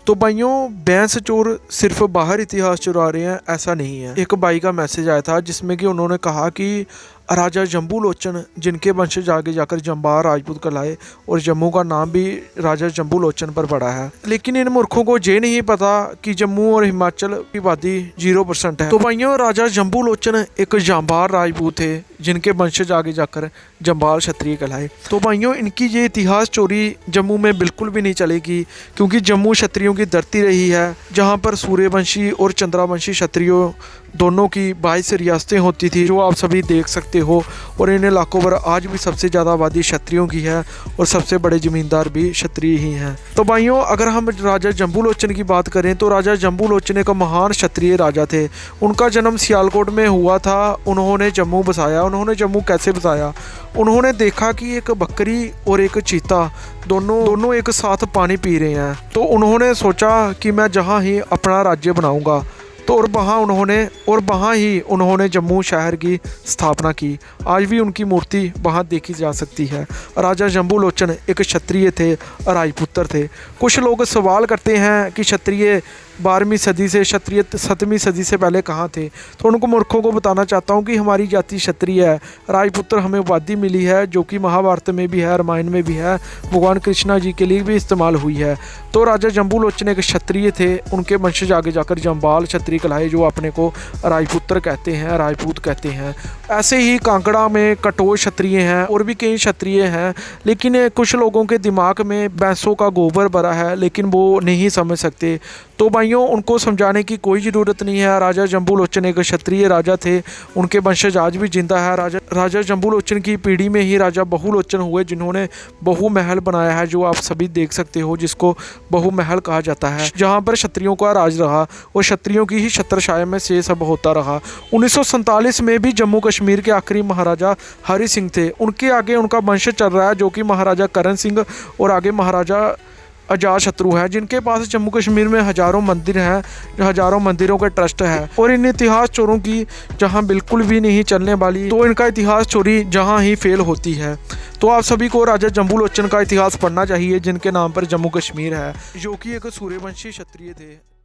तो भाइयों, भैंस चोर सिर्फ बाहर इतिहास चुरा रहे हैं ऐसा नहीं है। एक भाई का मैसेज आया था जिसमें कि उन्होंने कहा कि राजा जम्बू लोचन जिनके वंशज आगे जाकर जंबार राजपूत कहलाए और जम्मू का नाम भी राजा जम्बू लोचन पर पड़ा है। लेकिन इन मूर्खों को ये नहीं पता कि जम्मू और हिमाचल की आबादी 0% है। तो भाइयों, राजा जम्बू लोचन एक जंबार राजपूत थे जिनके वंशज आगे जाकर जंबाल क्षत्रिय कहलाए। तो भाइयों, इनकी ये इतिहास चोरी जम्मू में बिल्कुल भी नहीं चलेगी, क्योंकि जम्मू क्षत्रियों की धरती रही है जहाँ पर सूर्यवंशी और चंद्रावंशी क्षत्रियों दोनों की 22 रियासतें होती थी, जो आप सभी देख सकते हो। और इन इलाकों पर आज भी सबसे ज़्यादा आबादी क्षत्रियों की है और सबसे बड़े ज़मींदार भी क्षत्रिय ही हैं। तो भाइयों, अगर हम राजा जम्बू लोचन की बात करें तो राजा जम्बू लोचन एक महान क्षत्रिय राजा थे। उनका जन्म सियालकोट में हुआ था। उन्होंने जम्मू बसाया। उन्होंने जम्मू कैसे बसाया? उन्होंने देखा कि एक बकरी और एक चीता दोनों एक साथ पानी पी रहे हैं। तो उन्होंने सोचा कि मैं जहाँ ही अपना राज्य बनाऊंगा। तो और वहाँ ही उन्होंने जम्मू शहर की स्थापना की। आज भी उनकी मूर्ति वहाँ देखी जा सकती है। राजा जम्बू लोचन एक क्षत्रिय थे, राजपुत्र थे। कुछ लोग सवाल करते हैं कि क्षत्रिय 12वीं सदी से, क्षत्रिय 7वीं सदी से पहले कहाँ थे। तो उनको मूर्खों को बताना चाहता हूँ कि हमारी जाति क्षत्रिय है। राजपुत्र हमें उपाधि मिली है जो कि महाभारत में भी है, रामायण में भी है, भगवान कृष्णा जी के लिए भी इस्तेमाल हुई है। तो राजा जम्बू लोचन एक क्षत्रिय थे। उनके वंशज आगे जाकर जंबाल क्षत्रिय कहलाए, जो अपने को राजपुत्र कहते हैं, राजपूत कहते हैं। ऐसे ही कांगड़ा में कटोच क्षत्रिय हैं और भी कई क्षत्रिय हैं। लेकिन कुछ लोगों के दिमाग में भैंसों का गोबर भरा है, लेकिन वो नहीं समझ सकते। तो भाइयों, उनको समझाने की कोई ज़रूरत नहीं है। राजा जम्बू लोचन एक क्षत्रिय राजा थे। उनके वंशज आज भी जिंदा है। राजा जम्बू लोचन की पीढ़ी में ही राजा बहु लोचन हुए, जिन्होंने बहु महल बनाया है, जो आप सभी देख सकते हो, जिसको बहु महल कहा जाता है, जहाँ पर क्षत्रियों का राज रहा और क्षत्रियों की ही छत्रछाया में से सब होता रहा। 1947 में भी जम्मू कश्मीर के आखिरी महाराजा हरि सिंह थे। उनके आगे उनका वंश चल रहा है, जो कि महाराजा करण सिंह और आगे महाराजा अजातशत्रु है, जिनके पास जम्मू कश्मीर में हज़ारों मंदिर हैं, हज़ारों मंदिरों के ट्रस्ट है। और इन इतिहास चोरों की जहां बिल्कुल भी नहीं चलने वाली, तो इनका इतिहास चोरी जहां ही फेल होती है। तो आप सभी को राजा जम्बू लोचन का इतिहास पढ़ना चाहिए, जिनके नाम पर जम्मू कश्मीर है, जो कि एक सूर्यवंशी क्षत्रिय थे।